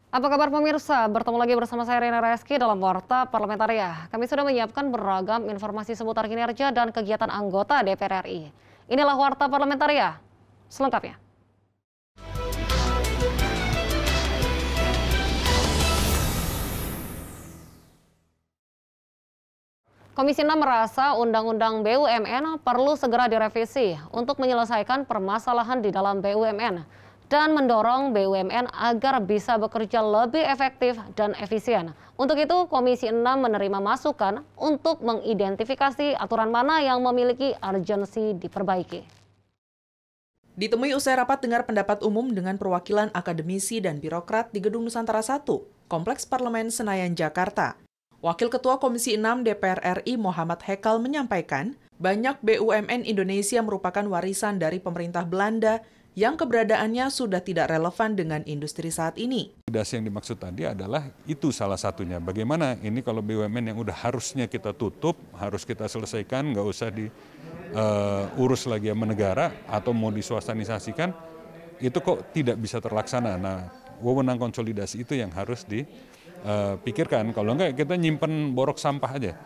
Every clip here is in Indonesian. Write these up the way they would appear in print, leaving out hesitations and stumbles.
Apa kabar pemirsa? Bertemu lagi bersama saya Rina Reski dalam Warta Parlamentaria. Kami sudah menyiapkan beragam informasi seputar kinerja dan kegiatan anggota DPR RI. Inilah Warta Parlamentaria selengkapnya. Komisi 6 merasa Undang-Undang BUMN perlu segera direvisi untuk menyelesaikan permasalahan di dalam BUMN dan mendorong BUMN agar bisa bekerja lebih efektif dan efisien. Untuk itu, Komisi 6 menerima masukan untuk mengidentifikasi aturan mana yang memiliki urgensi diperbaiki. Ditemui usai rapat dengar pendapat umum dengan perwakilan akademisi dan birokrat di Gedung Nusantara I, Kompleks Parlemen Senayan, Jakarta. Wakil Ketua Komisi 6 DPR RI Muhammad Hekal menyampaikan, banyak BUMN Indonesia merupakan warisan dari pemerintah Belanda yang keberadaannya sudah tidak relevan dengan industri saat ini. Yang dimaksud tadi adalah itu salah satunya. Bagaimana ini kalau BUMN yang udah harusnya kita tutup, harus kita selesaikan, nggak usah diurus lagi sama negara atau mau diswastanisasikan, itu kok tidak bisa terlaksana. Nah, wewenang konsolidasi itu yang harus dipikirkan. Kalau enggak, kita nyimpen borok sampah aja.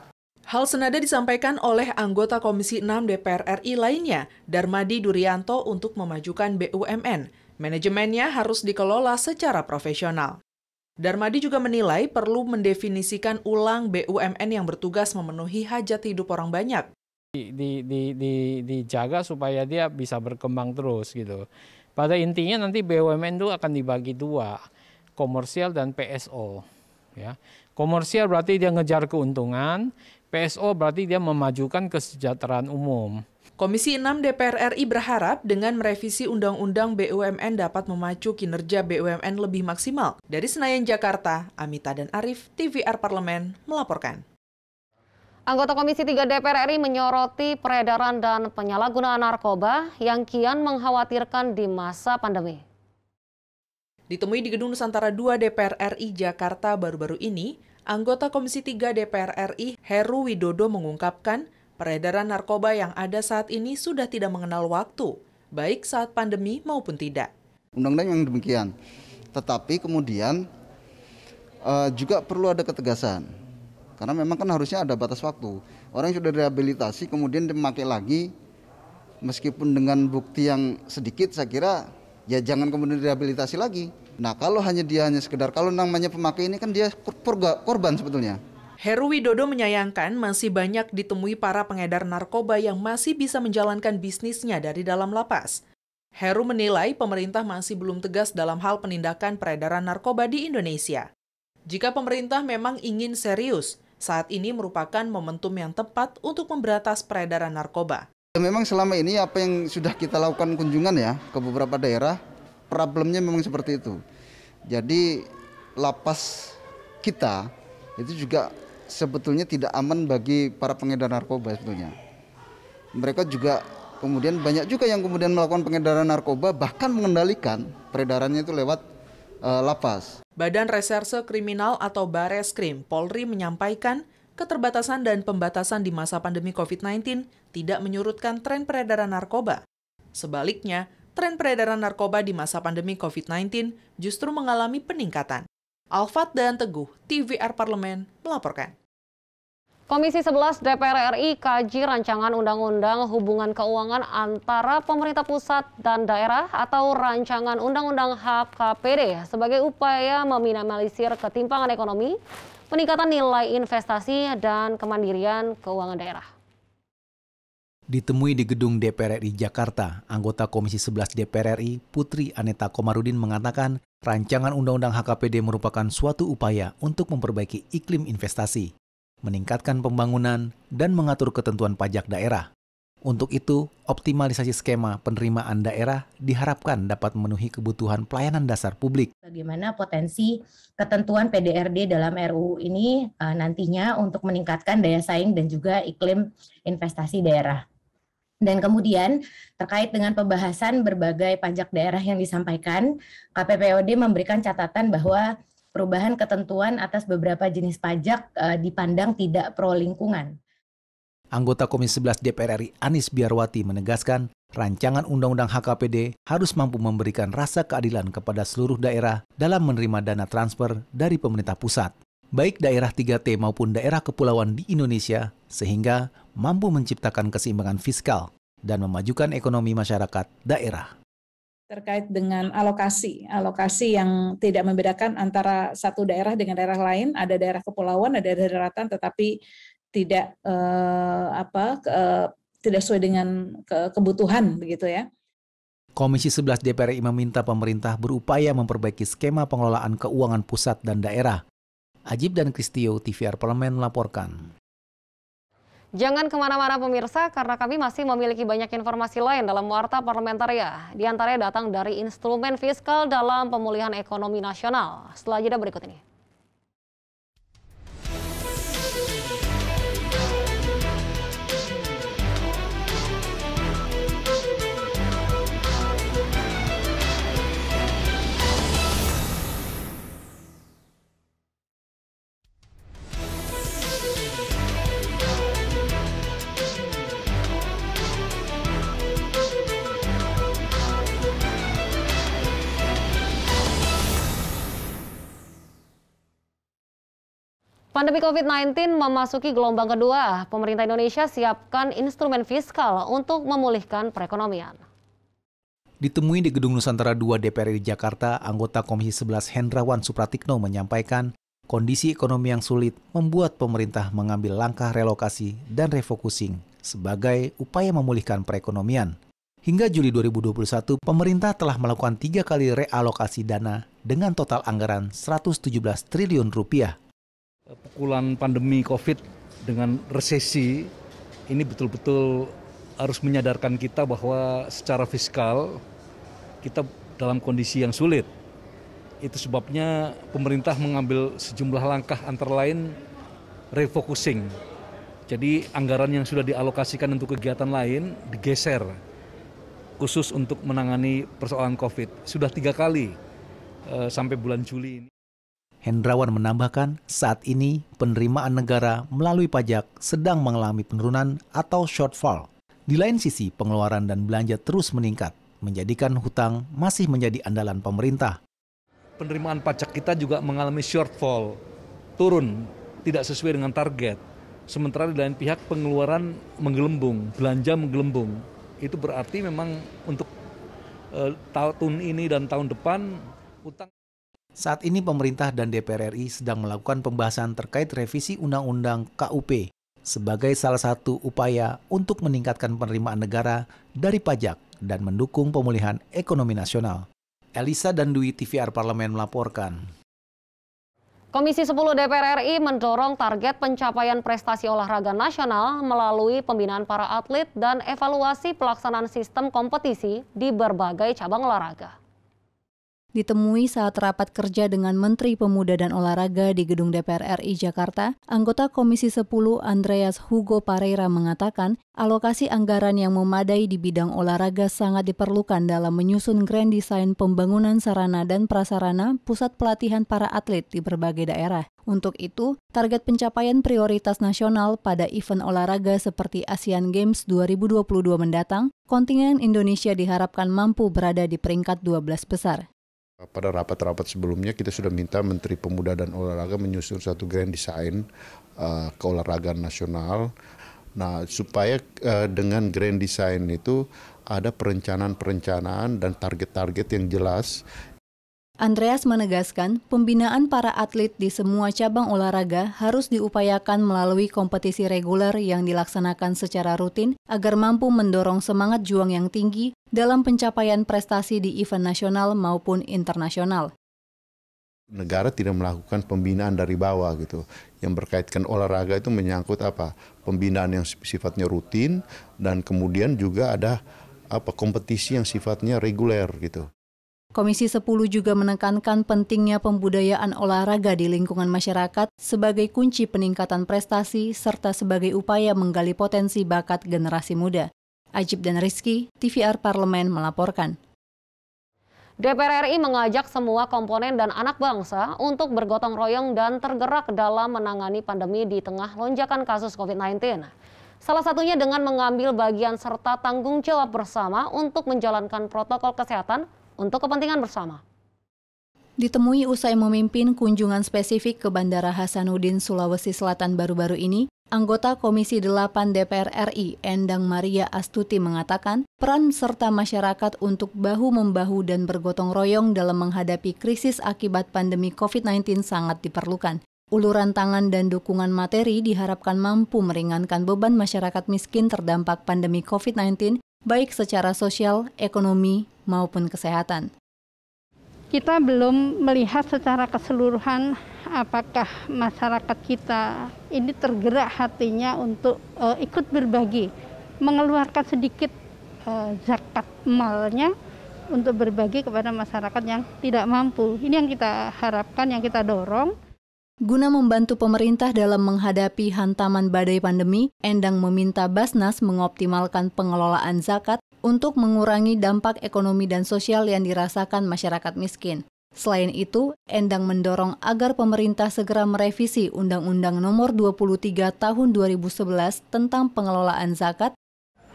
Hal senada disampaikan oleh anggota Komisi 6 DPR RI lainnya, Darmadi Durianto, untuk memajukan BUMN. Manajemennya harus dikelola secara profesional. Darmadi juga menilai perlu mendefinisikan ulang BUMN yang bertugas memenuhi hajat hidup orang banyak. Dijaga supaya dia bisa berkembang terus gitu. Pada intinya nanti BUMN itu akan dibagi dua, komersial dan PSO. Ya. Komersial berarti dia ngejar keuntungan, PSO berarti dia memajukan kesejahteraan umum. Komisi 6 DPR RI berharap dengan merevisi Undang-Undang BUMN dapat memacu kinerja BUMN lebih maksimal. Dari Senayan, Jakarta, Amita dan Arif, TVR Parlemen melaporkan. Anggota Komisi 3 DPR RI menyoroti peredaran dan penyalahgunaan narkoba yang kian mengkhawatirkan di masa pandemi. Ditemui di Gedung Nusantara II DPR RI Jakarta baru-baru ini, anggota Komisi 3 DPR RI Heru Widodo mengungkapkan peredaran narkoba yang ada saat ini sudah tidak mengenal waktu, baik saat pandemi maupun tidak. Undang-undang yang demikian, tetapi kemudian juga perlu ada ketegasan. Karena memang kan harusnya ada batas waktu. Orang yang sudah rehabilitasi kemudian dipakai lagi, meskipun dengan bukti yang sedikit, saya kira ya jangan kemudian direhabilitasi lagi. Nah, kalau dia hanya sekedar, kalau namanya pemakai ini kan dia korban sebetulnya. Heru Widodo menyayangkan masih banyak ditemui para pengedar narkoba yang masih bisa menjalankan bisnisnya dari dalam lapas. Heru menilai pemerintah masih belum tegas dalam hal penindakan peredaran narkoba di Indonesia. Jika pemerintah memang ingin serius, saat ini merupakan momentum yang tepat untuk memberantas peredaran narkoba. Memang selama ini apa yang sudah kita lakukan kunjungan ya ke beberapa daerah, problemnya memang seperti itu. Jadi lapas kita itu juga sebetulnya tidak aman bagi para pengedar narkoba sebetulnya. Mereka juga kemudian banyak juga yang kemudian melakukan pengedaran narkoba, bahkan mengendalikan peredarannya itu lewat lapas. Badan Reserse Kriminal atau Bareskrim Polri menyampaikan keterbatasan dan pembatasan di masa pandemi COVID-19 tidak menyurutkan tren peredaran narkoba. Sebaliknya, tren peredaran narkoba di masa pandemi COVID-19 justru mengalami peningkatan. Alfat dan Teguh, TVR Parlemen melaporkan. Komisi 11 DPR RI kaji rancangan undang-undang hubungan keuangan antara pemerintah pusat dan daerah atau rancangan undang-undang HKPD sebagai upaya meminimalisir ketimpangan ekonomi, peningkatan nilai investasi, dan kemandirian keuangan daerah. Ditemui di gedung DPR RI Jakarta, anggota Komisi 11 DPR RI Putri Aneta Komarudin mengatakan rancangan undang-undang HKPD merupakan suatu upaya untuk memperbaiki iklim investasi, meningkatkan pembangunan, dan mengatur ketentuan pajak daerah. Untuk itu, optimalisasi skema penerimaan daerah diharapkan dapat memenuhi kebutuhan pelayanan dasar publik. Bagaimana potensi ketentuan PDRD dalam RUU ini nantinya untuk meningkatkan daya saing dan juga iklim investasi daerah. Dan kemudian terkait dengan pembahasan berbagai pajak daerah yang disampaikan, KPPOD memberikan catatan bahwa perubahan ketentuan atas beberapa jenis pajak dipandang tidak pro lingkungan. Anggota Komisi 11 DPR RI Anies Biarwati menegaskan, rancangan Undang-Undang HKPD harus mampu memberikan rasa keadilan kepada seluruh daerah dalam menerima dana transfer dari pemerintah pusat, baik daerah 3T maupun daerah kepulauan di Indonesia, sehingga mampu menciptakan keseimbangan fiskal dan memajukan ekonomi masyarakat daerah. Terkait dengan alokasi yang tidak membedakan antara satu daerah dengan daerah lain, ada daerah kepulauan, ada daerah daratan, tetapi tidak tidak sesuai dengan kebutuhan begitu ya. Komisi 11 DPR RI meminta pemerintah berupaya memperbaiki skema pengelolaan keuangan pusat dan daerah. Ajib dan Kristio, TVR Parlemen melaporkan. Jangan kemana-mana pemirsa, karena kami masih memiliki banyak informasi lain dalam Warta Parlamentaria. Di antaranya datang dari instrumen fiskal dalam pemulihan ekonomi nasional. Setelah jeda berikut ini. Pandemi COVID-19 memasuki gelombang kedua. Pemerintah Indonesia siapkan instrumen fiskal untuk memulihkan perekonomian. Ditemui di Gedung Nusantara II DPR RI Jakarta, anggota Komisi 11 Hendrawan Supratikno menyampaikan kondisi ekonomi yang sulit membuat pemerintah mengambil langkah relokasi dan refocusing sebagai upaya memulihkan perekonomian. Hingga Juli 2021, pemerintah telah melakukan 3 kali realokasi dana dengan total anggaran 117 triliun rupiah. Pukulan pandemi COVID dengan resesi ini betul-betul harus menyadarkan kita bahwa secara fiskal kita dalam kondisi yang sulit. Itu sebabnya pemerintah mengambil sejumlah langkah antara lain refocusing. Jadi anggaran yang sudah dialokasikan untuk kegiatan lain digeser khusus untuk menangani persoalan COVID. Sudah 3 kali sampai bulan Juli ini. Hendrawan menambahkan, saat ini penerimaan negara melalui pajak sedang mengalami penurunan atau shortfall. Di lain sisi, pengeluaran dan belanja terus meningkat, menjadikan hutang masih menjadi andalan pemerintah. Penerimaan pajak kita juga mengalami shortfall, turun, tidak sesuai dengan target. Sementara di lain pihak pengeluaran menggelembung, belanja menggelembung. Itu berarti memang untuk tahun ini dan tahun depan hutang. Saat ini pemerintah dan DPR RI sedang melakukan pembahasan terkait revisi Undang-Undang KUP sebagai salah satu upaya untuk meningkatkan penerimaan negara dari pajak dan mendukung pemulihan ekonomi nasional. Elisa dan Dwi, TVR Parlemen melaporkan. Komisi 10 DPR RI mendorong target pencapaian prestasi olahraga nasional melalui pembinaan para atlet dan evaluasi pelaksanaan sistem kompetisi di berbagai cabang olahraga. Ditemui saat rapat kerja dengan Menteri Pemuda dan Olahraga di Gedung DPR RI Jakarta, anggota Komisi 10 Andreas Hugo Pareira mengatakan alokasi anggaran yang memadai di bidang olahraga sangat diperlukan dalam menyusun grand design pembangunan sarana dan prasarana pusat pelatihan para atlet di berbagai daerah. Untuk itu, target pencapaian prioritas nasional pada event olahraga seperti Asian Games 2022 mendatang, kontingen Indonesia diharapkan mampu berada di peringkat 12 besar. Pada rapat-rapat sebelumnya kita sudah minta Menteri Pemuda dan Olahraga menyusun satu grand design keolahragaan nasional. Nah, supaya dengan grand design itu ada perencanaan dan target-target yang jelas. Andreas menegaskan, pembinaan para atlet di semua cabang olahraga harus diupayakan melalui kompetisi reguler yang dilaksanakan secara rutin agar mampu mendorong semangat juang yang tinggi dalam pencapaian prestasi di event nasional maupun internasional. Negara tidak melakukan pembinaan dari bawah gitu. Yang berkaitan olahraga itu menyangkut apa? Pembinaan yang sifatnya rutin dan kemudian juga ada kompetisi yang sifatnya reguler gitu. Komisi 10 juga menekankan pentingnya pembudayaan olahraga di lingkungan masyarakat sebagai kunci peningkatan prestasi serta sebagai upaya menggali potensi bakat generasi muda. Ajib dan Rizky, TVR Parlemen melaporkan. DPR RI mengajak semua komponen dan anak bangsa untuk bergotong royong dan tergerak dalam menangani pandemi di tengah lonjakan kasus COVID-19. Salah satunya dengan mengambil bagian serta tanggung jawab bersama untuk menjalankan protokol kesehatan untuk kepentingan bersama. Ditemui usai memimpin kunjungan spesifik ke Bandara Hasanuddin, Sulawesi Selatan baru-baru ini, anggota Komisi 8 DPR RI Endang Maria Astuti mengatakan peran serta masyarakat untuk bahu-membahu dan bergotong royong dalam menghadapi krisis akibat pandemi COVID-19 sangat diperlukan. Uluran tangan dan dukungan materi diharapkan mampu meringankan beban masyarakat miskin terdampak pandemi COVID-19, baik secara sosial, ekonomi, maupun kesehatan. Kita belum melihat secara keseluruhan apakah masyarakat kita ini tergerak hatinya untuk ikut berbagi, mengeluarkan sedikit zakat malnya untuk berbagi kepada masyarakat yang tidak mampu. Ini yang kita harapkan, yang kita dorong. Guna membantu pemerintah dalam menghadapi hantaman badai pandemi, Endang meminta Basnas mengoptimalkan pengelolaan zakat untuk mengurangi dampak ekonomi dan sosial yang dirasakan masyarakat miskin. Selain itu, Endang mendorong agar pemerintah segera merevisi Undang-Undang Nomor 23 Tahun 2011 tentang pengelolaan zakat.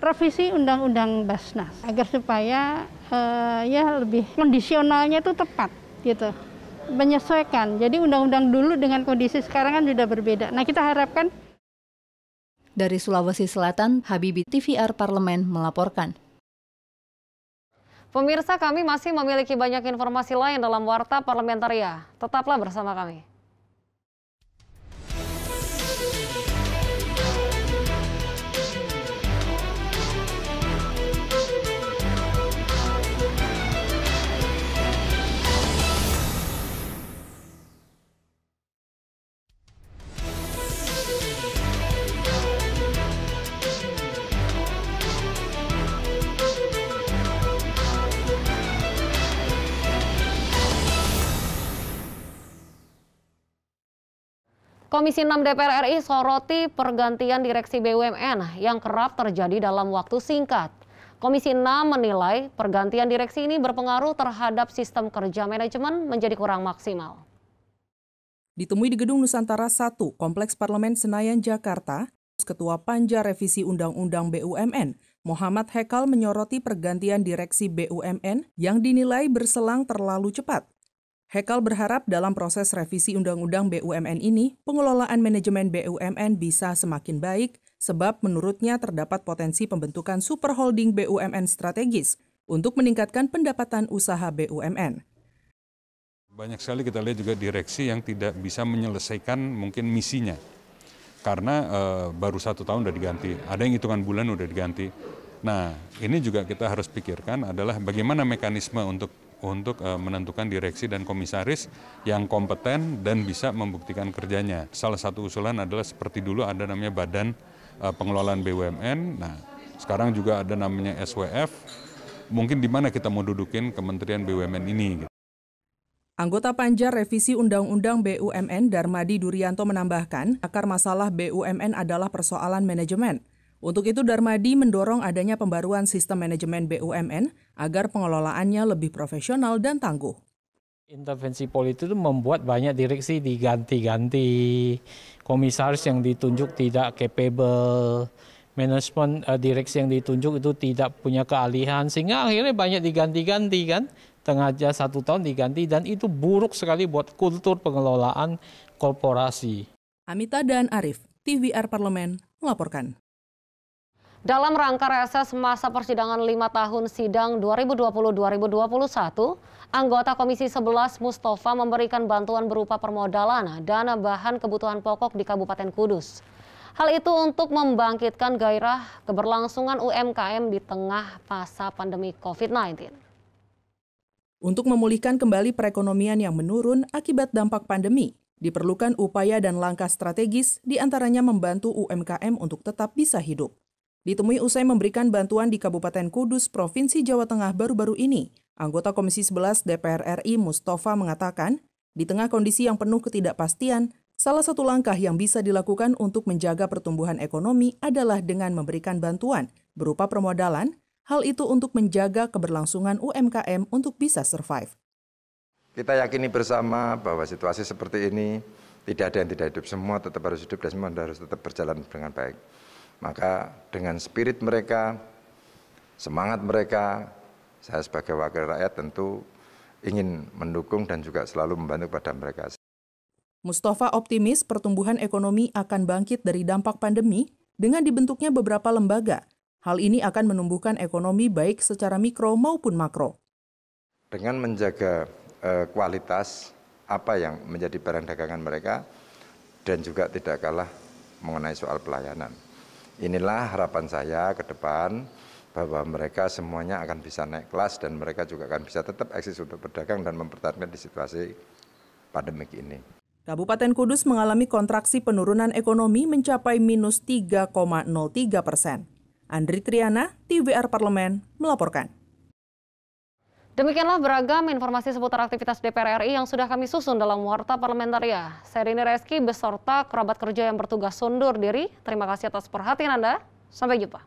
Revisi Undang-Undang Basnas agar supaya lebih kondisionalnya itu tepat gitu. Menyesuaikan. Jadi undang-undang dulu dengan kondisi sekarang kan sudah berbeda. Nah, kita harapkan. Dari Sulawesi Selatan, Habibi TVR Parlemen melaporkan. Pemirsa, kami masih memiliki banyak informasi lain dalam Warta Parlementaria. Tetaplah bersama kami. Komisi 6 DPR RI soroti pergantian direksi BUMN yang kerap terjadi dalam waktu singkat. Komisi 6 menilai pergantian direksi ini berpengaruh terhadap sistem kerja manajemen menjadi kurang maksimal. Ditemui di Gedung Nusantara 1, Kompleks Parlemen Senayan, Jakarta, Ketua Panja Revisi Undang-Undang BUMN, Muhammad Hekal menyoroti pergantian direksi BUMN yang dinilai berselang terlalu cepat. Hekal berharap dalam proses revisi Undang-Undang BUMN ini, pengelolaan manajemen BUMN bisa semakin baik sebab menurutnya terdapat potensi pembentukan superholding BUMN strategis untuk meningkatkan pendapatan usaha BUMN. Banyak sekali kita lihat juga direksi yang tidak bisa menyelesaikan mungkin misinya karena baru 1 tahun udah diganti, ada yang hitungan bulan udah diganti. Nah, ini juga kita harus pikirkan adalah bagaimana mekanisme untuk menentukan direksi dan komisaris yang kompeten dan bisa membuktikan kerjanya. Salah satu usulan adalah seperti dulu ada namanya Badan Pengelolaan BUMN, nah sekarang juga ada namanya SWF, mungkin di mana kita mau dudukin Kementerian BUMN ini. Anggota Panja Revisi Undang-Undang BUMN Darmadi Durianto menambahkan, akar masalah BUMN adalah persoalan manajemen. Untuk itu Darmadi mendorong adanya pembaruan sistem manajemen BUMN agar pengelolaannya lebih profesional dan tangguh. Intervensi politik itu membuat banyak direksi diganti-ganti, komisaris yang ditunjuk tidak capable, manajemen direksi yang ditunjuk itu tidak punya keahlian, sehingga akhirnya banyak diganti-ganti kan, tengah 1 tahun diganti, dan itu buruk sekali buat kultur pengelolaan korporasi. Amita dan Arif, TVR Parlemen, melaporkan. Dalam rangka reses masa persidangan 5 tahun sidang 2020-2021, anggota Komisi 11 Mustafa memberikan bantuan berupa permodalan dan bahan kebutuhan pokok di Kabupaten Kudus. Hal itu untuk membangkitkan gairah keberlangsungan UMKM di tengah masa pandemi COVID-19. Untuk memulihkan kembali perekonomian yang menurun akibat dampak pandemi, diperlukan upaya dan langkah strategis, diantaranya membantu UMKM untuk tetap bisa hidup. Ditemui usai memberikan bantuan di Kabupaten Kudus, Provinsi Jawa Tengah baru-baru ini, anggota Komisi 11 DPR RI Mustafa mengatakan, di tengah kondisi yang penuh ketidakpastian, salah satu langkah yang bisa dilakukan untuk menjaga pertumbuhan ekonomi adalah dengan memberikan bantuan berupa permodalan, hal itu untuk menjaga keberlangsungan UMKM untuk bisa survive. Kita yakini bersama bahwa situasi seperti ini tidak ada yang tidak hidup, semua tetap harus hidup dan semua harus tetap berjalan dengan baik. Maka dengan spirit mereka, semangat mereka, saya sebagai wakil rakyat tentu ingin mendukung dan juga selalu membantu pada mereka. Mustafa optimis pertumbuhan ekonomi akan bangkit dari dampak pandemi dengan dibentuknya beberapa lembaga. Hal ini akan menumbuhkan ekonomi baik secara mikro maupun makro. Dengan menjaga kualitas apa yang menjadi barang dagangan mereka dan juga tidak kalah mengenai soal pelayanan. Inilah harapan saya ke depan bahwa mereka semuanya akan bisa naik kelas dan mereka juga akan bisa tetap eksis untuk berdagang dan mempertahankan di situasi pandemik ini. Kabupaten Kudus mengalami kontraksi penurunan ekonomi mencapai minus 3,03%. Andri Triana, TVR Parlemen, melaporkan. Demikianlah beragam informasi seputar aktivitas DPR RI yang sudah kami susun dalam Warta Parlamentaria. Saya Rini Reski beserta kerabat kerja yang bertugas undur diri. Terima kasih atas perhatian Anda. Sampai jumpa.